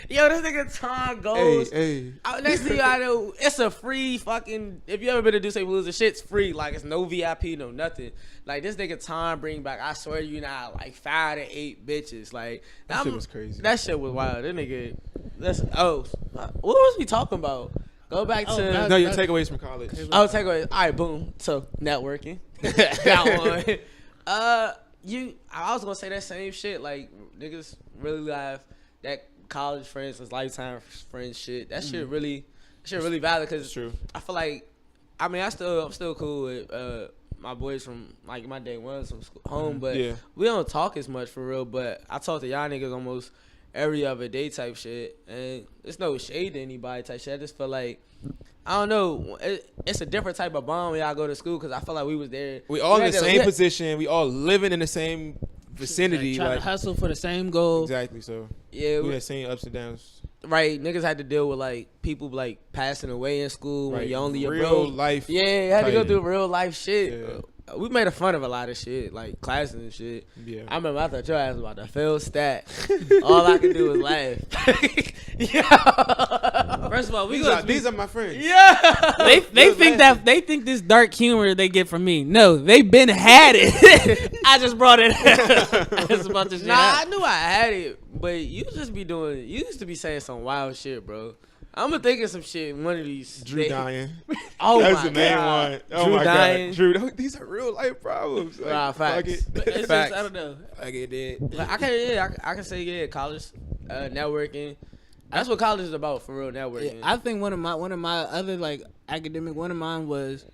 Yo, this nigga Tom goes. Hey. Next thing I know, it's a free fucking. If you ever been to Duce Palooza, shit's free. Like it's no VIP, no nothing. Like this nigga Tom bring back. I swear to you now, like 5 to 8 bitches. Like That shit was crazy. That shit was wild. That nigga. What was we talking about? Go back to. No, your takeaways from college. Takeaway. All right, boom. So networking. Got one. I was gonna say that same shit. Like niggas really laugh that college friends is lifetime friends shit. That shit really valid because True. I feel like I'm still cool with my boys from like my day ones from school, home, but Yeah. we don't talk as much for real. But I talk to y'all niggas almost every other day type shit, and it's no shade to anybody type shit. I just feel like I don't know. It's a different type of bond when y'all go to school because I feel like we was there. We all in had the to- same position. We all living in the same vicinity. Trying Like, to hustle for the same goal. exactly. So Yeah, we had same ups and downs. right. Niggas had to deal with like people like passing away in school when Right. you only your Real bro. life. Yeah, you had to go type. through real life shit. Yeah. We made fun of a lot of shit, like classes and shit. Yeah. I remember I thought your ass was about to fail stat. All I could do was laugh. Yeah. First of all, These are my friends. Yeah. they think this dark humor they get from me. No, they been had it. I just brought it. I just brought this shit Nah, out. I knew I had it, but you used to be saying some wild shit, bro. I'm gonna think of some shit one of these. Drew days. dying. Oh That's my the main God. one. Oh Drew my dying. god. Drew, these are real life problems. Like, Nah, fuck facts. it. It's just, Facts. I don't know. Fuck it, dude. Like, I can say college, networking. That's what college is about for real, networking. I think one of my other like academic one of mine was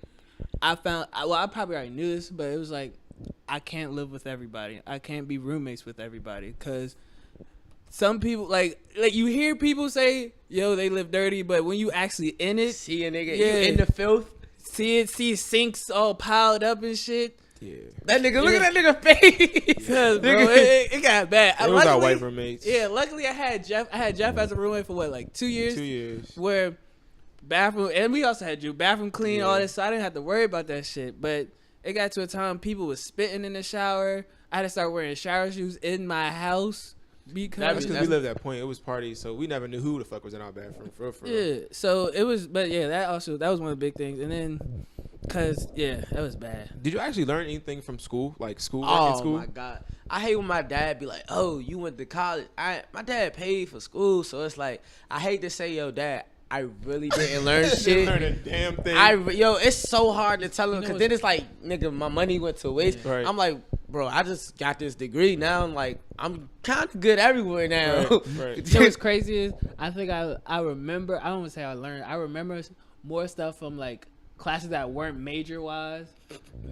I probably already knew this, but it was like I can't live with everybody. I can't be roommates with everybody because some people like you hear people say, "Yo, they live dirty," but when you actually in it, See a nigga, Yeah. you in the filth. see sinks all piled up and shit. Yeah. That nigga, look at that nigga face. Cause bro, it got bad. It was our Luckily- white roommates. Yeah, luckily I had Jeff as a roommate for what, like 2 years? 2 years. Where bathroom, and we also had bathroom clean, Yeah. all this, so I didn't have to worry about that shit. But it got to a time people was spitting in the shower. I had to start wearing shower shoes in my house That's because because we lived at that point. It was parties, so we never knew who the fuck was in our bathroom. For real. yeah. So it was, but yeah, that was one of the big things. And then, cause yeah, that was bad. Did you actually learn anything from school? Like school? Oh in school? my god, I hate when my dad be like, "Oh, you went to college." My dad paid for school, so it's like I hate to say, "Yo, dad, I really didn't learn Didn't shit. learn a damn thing. It's so hard to tell them because then it's like, nigga, my money went to waste. Right. I'm like, bro, I just got this degree now. I'm like, I'm kind of good everywhere now. Right. You know what's crazy is I think I remember. I don't want to say I learned. I remember more stuff from like classes that weren't major wise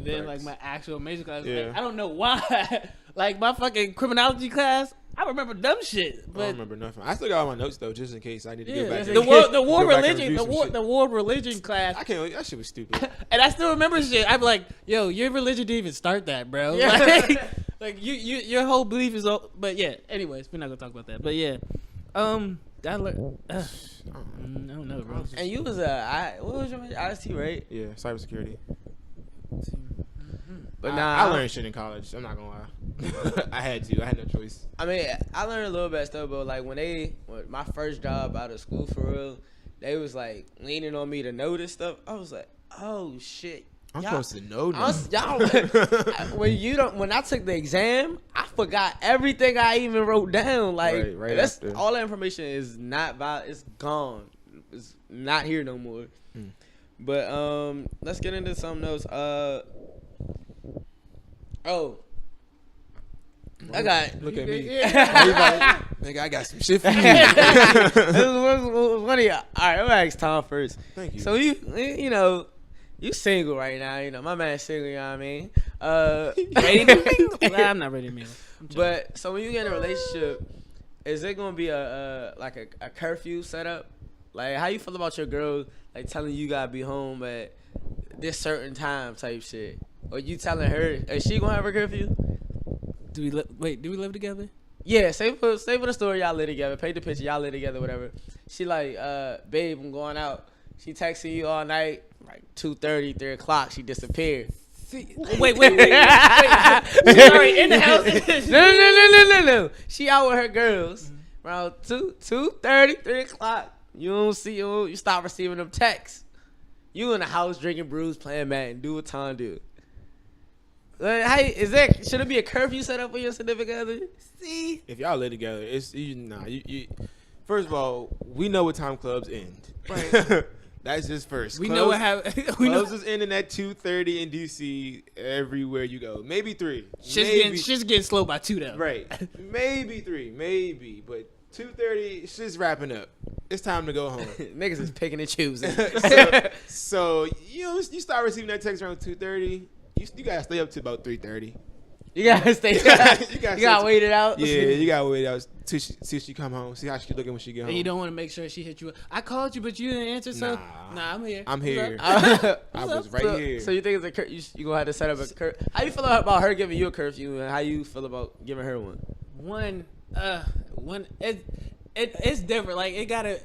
than like my actual major class. Yeah. Like, I don't know why. Like my fucking criminology class, I remember dumb shit. I But don't remember nothing. I still got all my notes though, just in case I need to yeah, go back. the war go back and religion, review some shit. the war religion class. I can't. That shit was stupid. And I still remember shit. I'm like, yo, your religion didn't even start that, bro. Yeah. Like your whole belief is all. But yeah. Anyways, we're not gonna talk about that. But yeah, I don't know, bro. And you was what was your major? IST, right? Yeah, cybersecurity. But I learned shit in college. I'm not gonna lie. I had to. I had no choice. I mean, I learned a little bit stuff, but like when my first job out of school for real, they was like leaning on me to know this stuff. I was like, oh shit. I'm Y'all- supposed to know now. Y'all, when I took the exam, I forgot everything I even wrote down. Like Right that's after. all that information is not valid. It's gone. It's not here no more. But let's get into something else. I got. Look at me. Yeah. Nigga, I got some shit for you. What's funny? All right, I'm gonna ask Tom first. Thank you. So you know, you single right now. You know, my man's single. You know what I mean? Ready to mingle? Nah, I'm not ready to mingle. But so when you get in a relationship, is it gonna be a curfew setup? Like, how you feel about your girl like telling you gotta be home at this certain time type shit? Or you telling her, is she gonna have a curfew? Do we live together? Yeah, say for the story, y'all live together. Paint the picture, y'all live together, whatever. She like, babe, I'm going out. She texting you all night, like 2:30, 3 o'clock. She disappeared. Wait. She's already in the house. No. She out with her girls around 2:30, 3 o'clock. You don't see you stop receiving them texts. You in the house drinking brews, playing Madden. Do what Tom do. Like, hey, should it be a curfew set up for your significant other? See, If y'all live together, it's you. First of all, we know what time clubs end. Right. That's just first. We know what happened. We know Clubs is ending at 2:30 in DC everywhere you go. Maybe 3. shit's getting slow by 2 though. Right. Maybe 3. Maybe. But 2:30, shit's wrapping up. It's time to go home. niggas is picking and choosing. so you start receiving that text around 2:30. You gotta stay up to about 3:30. You gotta stay. You gotta wait it out. Yeah, you gotta wait out till she come home. See how she looking when she get home. And you don't want to make sure she hit you up. I called you, but you didn't answer. So Nah. I'm here. I'm here. What's up? I was right here. So you think it's you gonna have to set up a curfew? How you feel about her giving you a curfew, and how you feel about giving her one? One it's different. Like it gotta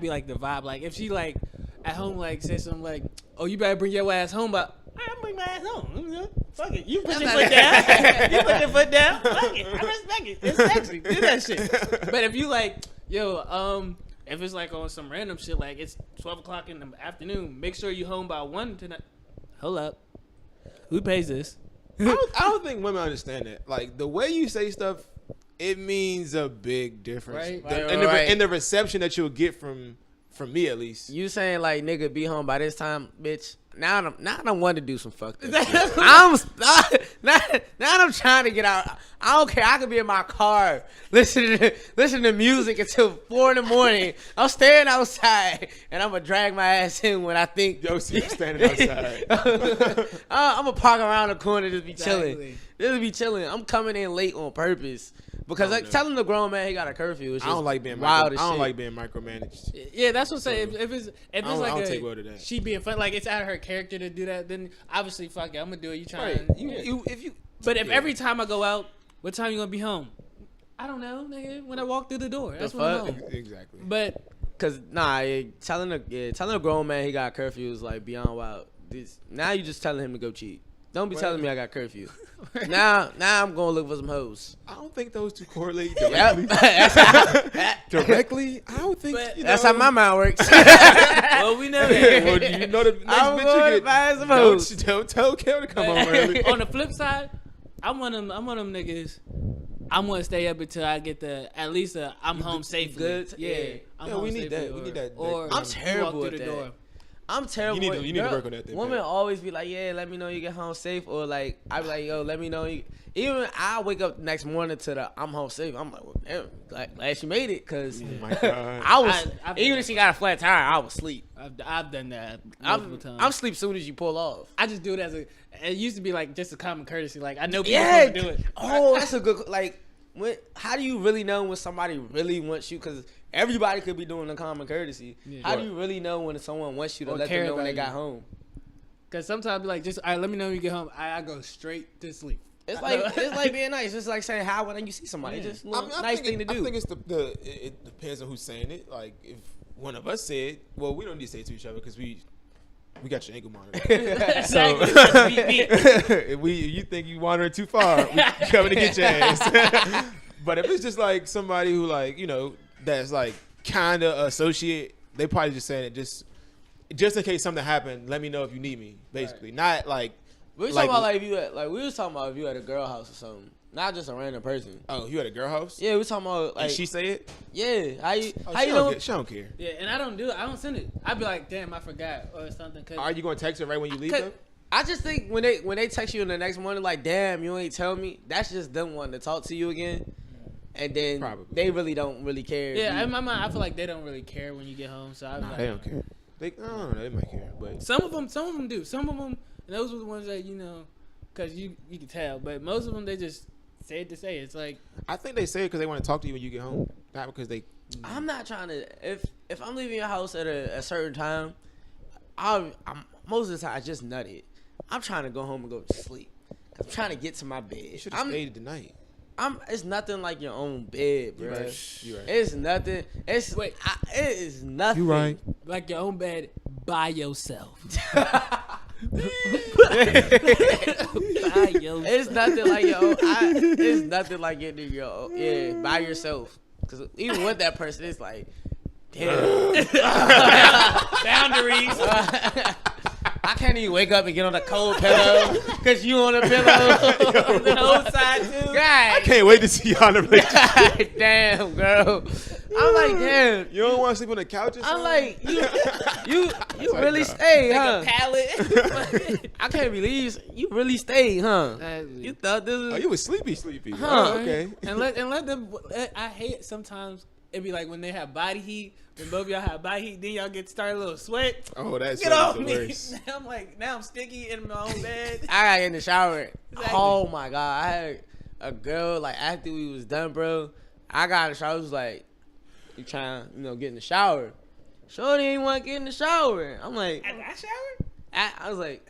be like the vibe. Like if she like at home like say something like, "Oh, you better bring your ass home," but I'm bring my ass home. You know? Fuck it. You put your foot down. You put your foot down. Fuck it. I respect it. It's sexy. Do that shit. But if you like, if it's like on some random shit, like it's 12 o'clock in the afternoon, make sure you home by 1 tonight. Hold up. Who pays this? I don't think women understand that. Like the way you say stuff, it means a big difference. Right. And the reception that you'll get from me at least. You saying like nigga be home by this time, bitch? Now I want to do some fucked up shit. I'm trying to get out. I don't care. I could be in my car listening to music until 4 a.m. I'm staying outside and I'm gonna drag my ass in when I think. Yo, see you standing outside. I'm gonna park around the corner, just be chilling. Exactly. Just be chilling. I'm coming in late on purpose because like telling the grown man he got a curfew. Is I don't like being wild as I don't shit. like being micromanaged. Yeah, that's what I'm saying. If it's I don't like take well to that. she being fun, like it's out of her character to do that, then obviously fuck it, I'm gonna do it. You trying? Right. But if every time I go out, what time you gonna be home? I don't know, nigga. When I walk through the door, that's when I'm home. Exactly. But Cause telling a grown man he got curfew is like beyond wild. Now you just telling him to go cheat. Don't be telling me I got curfew. Now I'm gonna look for some hoes. I don't think those two correlate Yep. directly. I don't think But- That's how my mind works. well, we know that. Well, you know the next I'm bitch going you to find some get. hoes. Don't tell Kel to come home early. On the flip side, I'm one of them niggas I'm gonna stay up until I get at least I'm home safely. Good. Yeah. We need that. We need that. Or I'm terrible at that. I'm terrible. You need to work on that thing. Women always be like, yeah, let me know you get home safe. Or like, I be like, yo, let me know you. Even I wake up the next morning to the I'm home safe. I'm like, well, damn, glad she made it. Because my God. I was, even if she got a flat tire, I was asleep. I've done that multiple times. I'm asleep soon as you pull off. I just do it it used to be like just a common courtesy. Like I know people supposed to do it. Oh, that's a good, like, how do you really know when somebody really wants you? Because everybody could be doing a common courtesy. Yeah. How do you really know when someone wants you to let them know when they got home? Because sometimes I'd be like, just, all right, let me know when you get home. I go straight to sleep. It's like being nice. It's like saying hi when you see somebody. Yeah. It's just a nice thing to do. I think it depends on who's saying it. Like, if one of us said, well, we don't need to say it to each other because we got your ankle monitor. So if you think you wandering too far, we coming to get your ass. But if it's just like somebody who like, that's like kind of associate, they probably just saying it just in case something happened. Let me know if you need me. Basically, not like. We were talking about we was talking about if you at a girl house or something, not just a random person. Oh, you at a girl house? Yeah, we talking about like. And she say it? Yeah. How you She don't care. Yeah, and I don't do it. I don't send it. I'd be like, damn, I forgot or something. Are you gonna text her right when you leave though? I just think when they text you in the next morning like, damn, you ain't tell me. That's just them wanting to talk to you again. And then they really don't really care. Yeah, in my mind, I feel like they don't really care when you get home. So I they don't care. I don't know. They might care, but some of them do. Some of them, and those were the ones that because you can tell. But most of them, they just say it to say. It's like I think they say it because they want to talk to you when you get home, not because they. I'm not trying to. If I'm leaving your house at a certain time, I'm most of the time I just nut it. I'm trying to go home and go to sleep. I'm trying to get to my bed. You should have stayed tonight. It's nothing like your own bed, bro. You right. It's nothing. It is nothing. You right. Like your own bed by yourself. It's nothing like your own. It's nothing like getting your own, by yourself. Because even with that person, it's like, damn. Boundaries. I can't even wake up and get on a cold pillow because you on a pillow. The whole side too. God, I can't wait to see y'all in a relationship. God damn, girl. I'm like, damn. You don't want to sleep on the couch or something? I'm like, you really stay, huh? Like a pallet. I can't believe you really stayed, huh? You thought this was... Oh, you was sleepy. Huh. Oh, okay. And let them... I hate sometimes... It'd be like when they have body heat, when both of y'all have body heat, then y'all get started a little sweat. Oh, that's get off me. Worst. Now I'm sticky in my own bed. I got in the shower. Exactly. Oh my God. I had a girl, like, after we was done, bro, I got in the shower. I was like, you trying, get in the shower. Shorty ain't want to get in the shower. I'm like. I showered? I was like,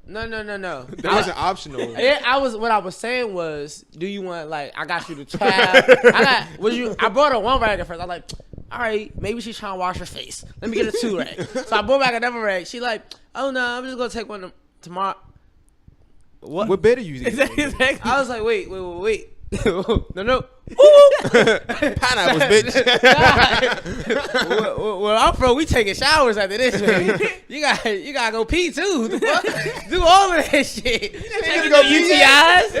no. That wasn't optional. What I was saying was, do you want, like, I got you the towel. I brought her one rag at first. I was like, all right, maybe she's trying to wash her face. Let me get a 2 rag. So I brought back another rag. She like, oh no, I'm just gonna take one tomorrow. What bed are you using? Exactly. I was like, wait. No. Pineapples, bitch. Where I'm from, we taking showers after this, baby. You gotta go pee too. The fuck? Do all of that shit. You need to go UTIs.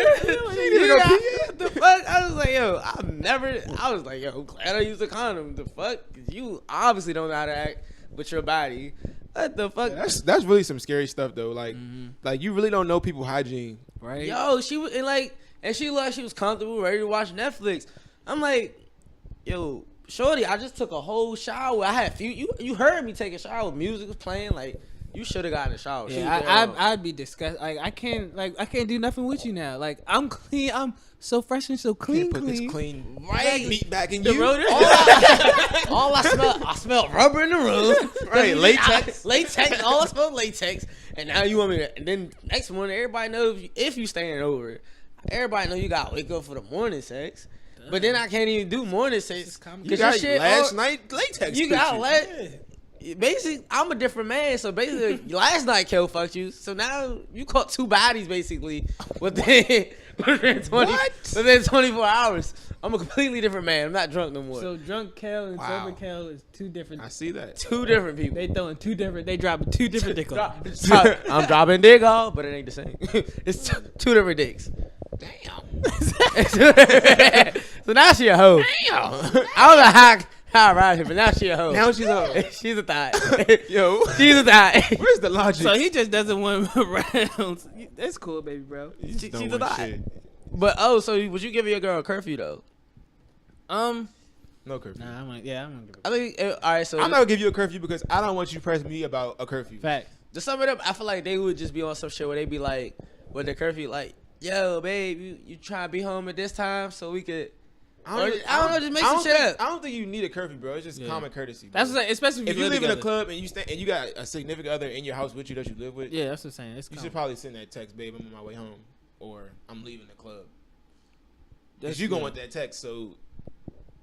The fuck? I was like, yo, I'm glad I used a condom. The fuck? 'Cause you obviously don't know how to act with your body. What the fuck? Yeah, that's really some scary stuff though. Like, like you really don't know people's hygiene, right? Yo, she was and she looked like she was comfortable, ready to watch Netflix. I'm like, yo, shorty, I just took a whole shower. I had you heard me take a shower. Music was playing. Like, you should have gotten a shower. Yeah, I'd be disgusted. Like, I can't do nothing with you now. Like, I'm clean. I'm so fresh and so clean. Put this clean meat back in you. All I smell rubber in the room. Right, latex. All I smell latex. And now you want me to? And then next morning, everybody knows if you staying over. Everybody know you gotta wake up for the morning sex. But then I can't even do morning sex. You got last night latex. You got basically, I'm a different man. So basically, last night Kel fucked you. So now you caught 2 bodies basically within 24 hours. I'm a completely different man. I'm not drunk no more. So drunk Kel and sober Kel is 2 different. I see that. 2 different people. They dropping 2 different dick off. I'm dropping dick off, but it ain't the same. It's 2 different dicks. Damn. So now she a hoe. Damn. I don't know how I ride her, but now she a hoe. Now she's a She's a thought. yo. She's a thought. Where's the logic? So he just doesn't want rounds. That's cool, baby, bro. She's She's a thought. But so would you give your girl a curfew though? No curfew. Nah, I'm gonna give it. I think all right. So I'm not gonna give you a curfew because I don't want you to press me about a curfew. Fact. to sum it up, I feel like they would just be on some shit where they be like, with the curfew, like, yo, babe, you trying to be home at this time so we could. I don't know, just make some shit up. I don't think you need a curfew, bro. It's just common courtesy. Bro. That's what, especially if you live in a together. club and you got a significant other in your house with you that you live with. Yeah, that's what I'm saying. It's you common. should probably send that text, babe. I'm on my way home, or I'm leaving the club. That's Because you gonna want that text, so.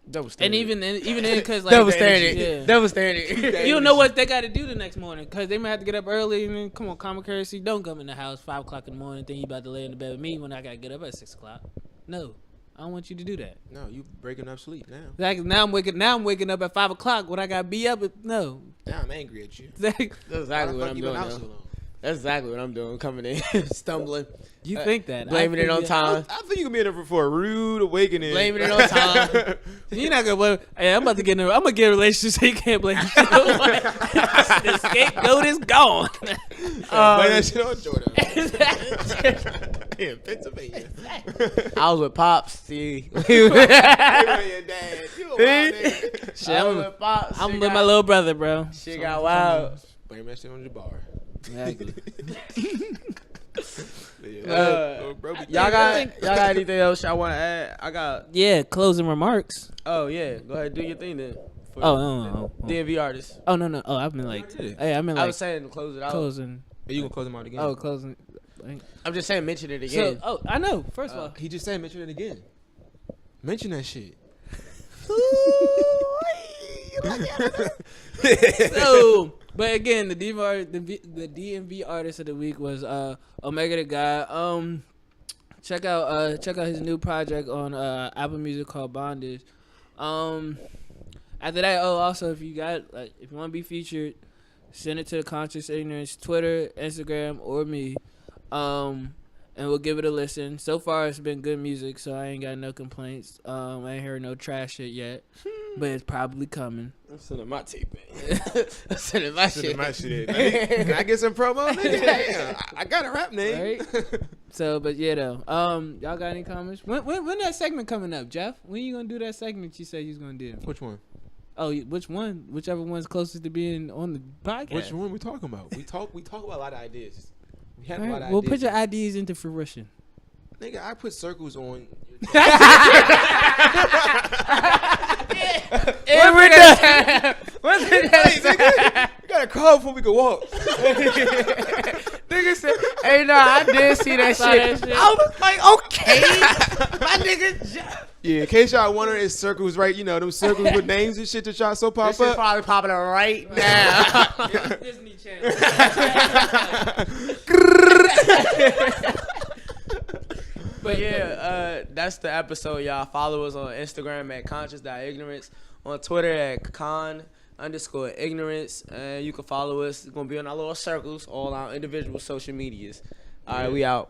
Double And even then, because like double standard, yeah. double standard. You don't know what they got to do the next morning because they might have to get up early and then come on, common courtesy. Don't come in the house 5 o'clock in the morning. Then you about to lay in the bed with me when I got to get up at 6 o'clock. No, I don't want you to do that. No, you breaking up sleep now. Like now I'm waking up at 5 o'clock when I got to be up. No, Now I'm angry at you. That's exactly what I'm you been doing. out Now. so long? That's exactly what I'm doing. Coming in, stumbling, you think that blaming it on time. I think you can be in there for a rude awakening. Blaming it on time. You're not gonna blame. Hey, I'm about to get in. I'm gonna get a relationship so you can't blame. The scapegoat is gone. Blame that shit on Jordan. In Pennsylvania. I was with Pops. See, Hey, your dad. You a wild nigga. Shit, I was with Pops. I'm Shit with got- my little brother, bro. Shit got wild. Blame that shit on Jabbar. Exactly. Y'all got anything else y'all want to add? I got. Yeah, closing remarks. Oh yeah, go ahead, do your thing then. For Oh no. DMV artists. Oh no. Oh, I've been like. Hey, I've been I like was saying to close it out. closing. Are you gonna close him out again? Oh, closing. I'm just saying, mention it So, again. I know. First of all, He just said mention it again. Mention that shit. so, but again, the DMV artist of the week was Omega the God. Check out his new project on Apple Music called Bondage. After that, also if you want to be featured, send it to the Conscious Ignorance Twitter, Instagram, or me. And we'll give it a listen. So far, it's been good music, so I ain't got no complaints. I ain't heard no trash shit yet, but it's probably coming. I'm sending my tape in. I'm sending my shit. Can I get some promo? Nigga? Damn, I got a rap name. Right? So, but yeah, though. Y'all got any comments? When that segment coming up, Jeff? When you gonna do that segment you said you was gonna do? Which one? Oh, which one? Whichever one's closest to being on the podcast. Which one we talking about? We talk about a lot of ideas. We have All a lot right, of well, ideas. put your ideas into fruition. Nigga, I put circles on. And we're done. What's Hey, nigga, you gotta call before we can walk. Nigga said, hey, no, I did see that shit. I was like, okay. My nigga, Yeah, in case y'all wondering, it's circles, right? You know, them circles with names and shit that y'all so pop this shit up. probably popping up right now. Disney Channel. But yeah, that's the episode, y'all. Follow us on Instagram at conscious.ignorance, on Twitter at con_ignorance, and you can follow us. It's gonna be on our little circles, all our individual social medias. All right, we out.